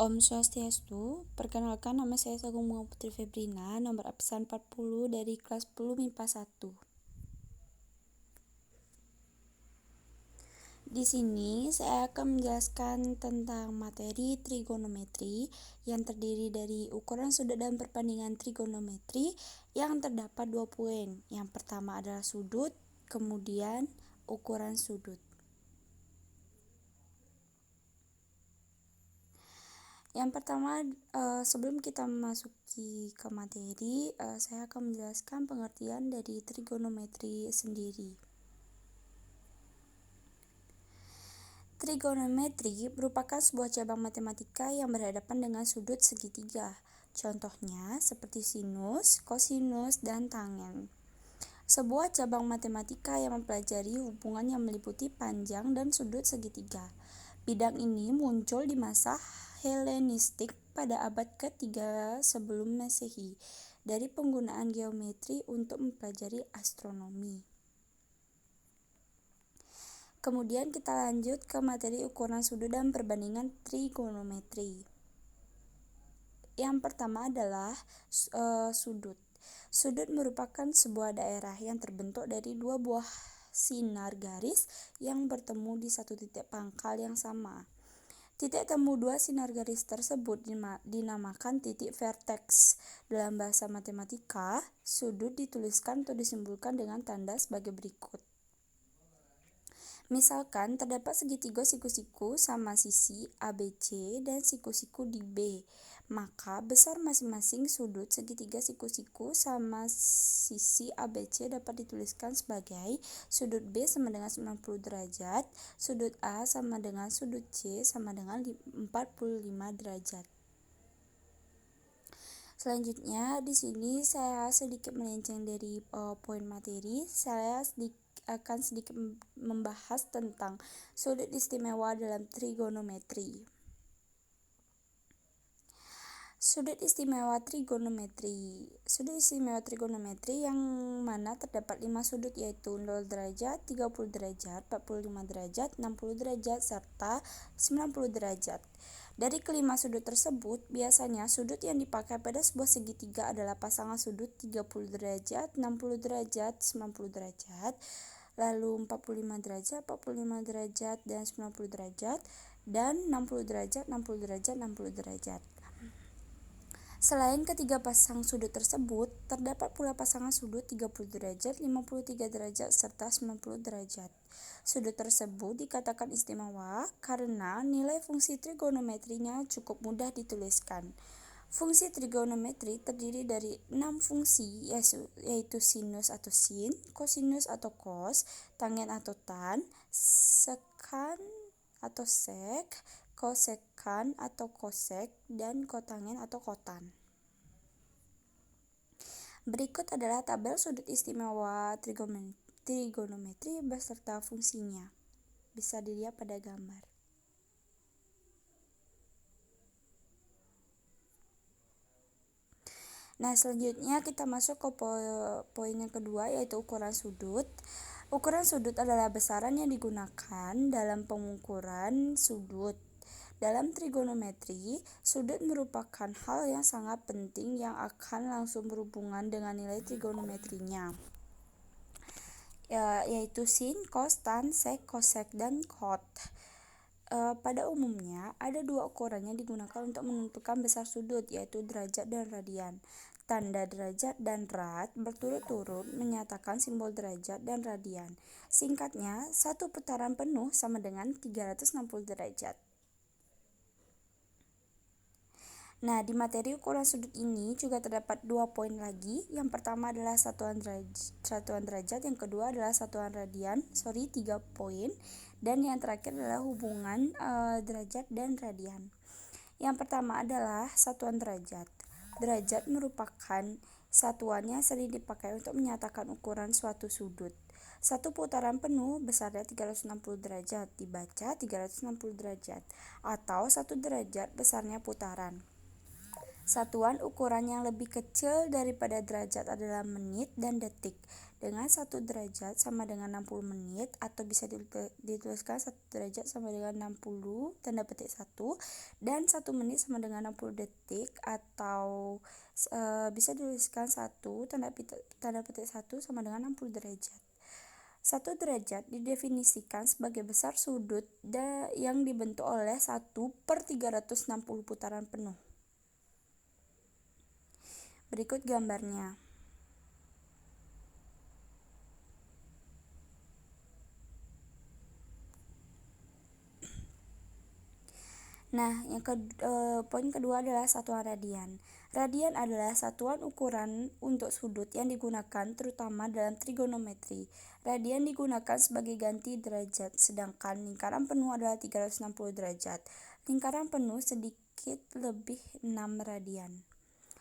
Om Swastiastu, perkenalkan nama saya Sagung Bunga Putri Febrina, nomor absen 40 dari kelas 10 MIPA 1. Di sini saya akan menjelaskan tentang materi trigonometri yang terdiri dari ukuran sudut dan perbandingan trigonometri yang terdapat 2 poin. Yang pertama adalah sudut, kemudian ukuran sudut. Yang pertama, sebelum kita memasuki ke materi, saya akan menjelaskan pengertian dari trigonometri sendiri. Trigonometri merupakan sebuah cabang matematika yang berhadapan dengan sudut segitiga. Contohnya seperti sinus, kosinus, dan tangen. Sebuah cabang matematika yang mempelajari hubungan yang meliputi panjang dan sudut segitiga. Bidang ini muncul di masa Helenistik pada abad ke-3 sebelum Masehi dari penggunaan geometri untuk mempelajari astronomi. Kemudian kita lanjut ke materi ukuran sudut dan perbandingan trigonometri. Yang pertama adalah sudut. Sudut merupakan sebuah daerah yang terbentuk dari dua buah sinar garis yang bertemu di satu titik pangkal yang sama. Titik temu dua sinar garis tersebut dinamakan titik vertex. Dalam bahasa matematika, sudut dituliskan atau disimbolkan dengan tanda sebagai berikut. Misalkan terdapat segitiga siku-siku sama sisi ABC dan siku-siku di B, maka besar masing-masing sudut segitiga siku-siku sama sisi ABC dapat dituliskan sebagai sudut B sama dengan 90 derajat, sudut A sama dengan sudut C sama dengan 45 derajat. Selanjutnya di sini saya sedikit melenceng dari poin materi. Saya akan sedikit membahas tentang sudut istimewa dalam trigonometri. Sudut istimewa trigonometri. Sudut istimewa trigonometri yang mana terdapat 5 sudut yaitu 0 derajat, 30 derajat, 45 derajat, 60 derajat, serta 90 derajat. Dari kelima sudut tersebut, biasanya sudut yang dipakai pada sebuah segitiga adalah pasangan sudut 30 derajat, 60 derajat, 90 derajat, lalu 45 derajat, 45 derajat, dan 90 derajat, dan 60 derajat, 60 derajat, 60 derajat. Selain ketiga pasang sudut tersebut, terdapat pula pasangan sudut 30 derajat, 53 derajat, serta 90 derajat. Sudut tersebut dikatakan istimewa karena nilai fungsi trigonometrinya cukup mudah dituliskan. Fungsi trigonometri terdiri dari 6 fungsi yaitu sinus atau sin, kosinus atau cos, tangen atau tan, sekan atau sek, kosekan atau kosek, dan kotangen atau kotan. Berikut adalah tabel sudut istimewa trigonometri beserta fungsinya. Bisa dilihat pada gambar. Nah, selanjutnya kita masuk ke poin yang kedua yaitu ukuran sudut. Ukuran sudut adalah besaran yang digunakan dalam pengukuran sudut. Dalam trigonometri, sudut merupakan hal yang sangat penting yang akan langsung berhubungan dengan nilai trigonometrinya, yaitu sin, cos, tan, sek, kosek, dan kot. Pada umumnya, ada dua ukuran yang digunakan untuk menentukan besar sudut, yaitu derajat dan radian. Tanda derajat dan rad berturut-turut menyatakan simbol derajat dan radian. Singkatnya, satu putaran penuh sama dengan 360 derajat. Nah, di materi ukuran sudut ini juga terdapat 2 poin lagi. Yang pertama adalah satuan derajat, yang kedua adalah satuan radian. 3 poin. Dan yang terakhir adalah hubungan derajat dan radian. Yang pertama adalah satuan derajat. Derajat merupakan satuan yang sering dipakai untuk menyatakan ukuran suatu sudut. Satu putaran penuh besarnya 360 derajat dibaca 360 derajat atau 1 derajat besarnya putaran. Satuan ukuran yang lebih kecil daripada derajat adalah menit dan detik. dengan 1 derajat sama dengan 60 menit, atau bisa dituliskan 1 derajat sama dengan 60 tanda petik 1, dan 1 menit sama dengan 60 detik, atau bisa dituliskan 1 tanda petik 1 sama dengan 60 derajat. 1 derajat didefinisikan sebagai besar sudut yang dibentuk oleh 1/360 putaran penuh. Berikut gambarnya. Nah, poin kedua adalah satuan radian. Radian adalah satuan ukuran untuk sudut yang digunakan terutama dalam trigonometri. Radian digunakan sebagai ganti derajat, sedangkan lingkaran penuh adalah 360 derajat. Lingkaran penuh sedikit lebih 6 radian.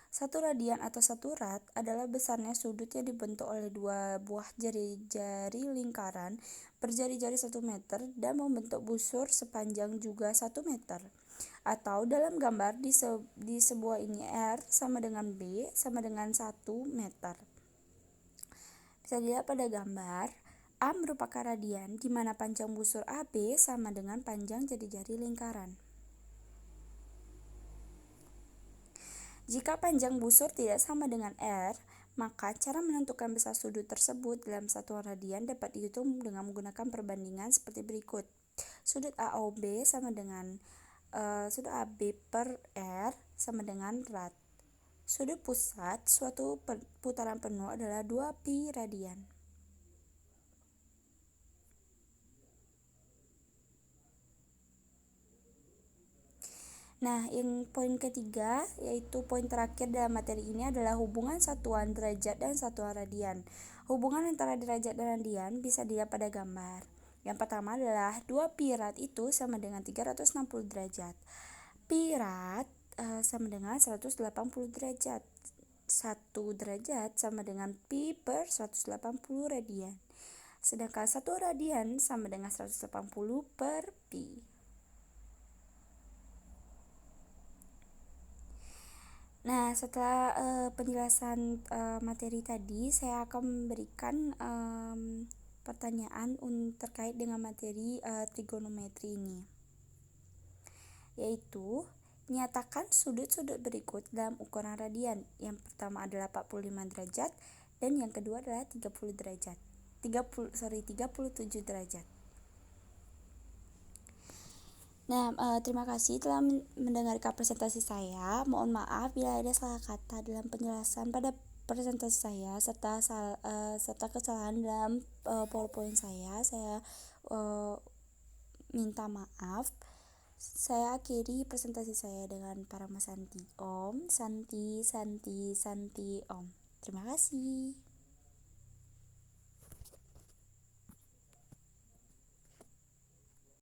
1 radian atau 1 rad adalah besarnya sudut yang dibentuk oleh 2 buah jari-jari lingkaran berjari-jari 1 meter dan membentuk busur sepanjang juga 1 meter. Atau dalam gambar di sebuah ini R sama dengan B sama dengan 1 meter. Bisa dilihat pada gambar, A merupakan radian di mana panjang busur AB sama dengan panjang jari-jari lingkaran. Jika panjang busur tidak sama dengan R, maka cara menentukan besar sudut tersebut dalam satuan radian dapat dihitung dengan menggunakan perbandingan seperti berikut. Sudut AOB sama dengan sudut AB per R sama dengan rad. Sudut pusat suatu putaran penuh adalah 2pi radian. Nah, yang poin ketiga, yaitu poin terakhir dalam materi ini adalah hubungan satuan derajat dan satuan radian. Hubungan antara derajat dan radian bisa dilihat pada gambar. Yang pertama adalah 2pi rad itu sama dengan 360 derajat. Pi rad sama dengan 180 derajat. 1 derajat sama dengan pi per 180 radian. Sedangkan 1 radian sama dengan 180 per pi. Nah, setelah penjelasan materi tadi, saya akan memberikan pertanyaan terkait dengan materi trigonometri ini, yaitu nyatakan sudut-sudut berikut dalam ukuran radian. Yang pertama adalah 45 derajat dan yang kedua adalah 37 derajat. Nah, terima kasih telah mendengarkan presentasi saya. Mohon maaf bila ada salah kata dalam penjelasan pada presentasi saya serta kesalahan dalam PowerPoint saya. Saya minta maaf. Saya akhiri presentasi saya dengan Parama Santi Om. Santi, Santi, Santi Om. Terima kasih.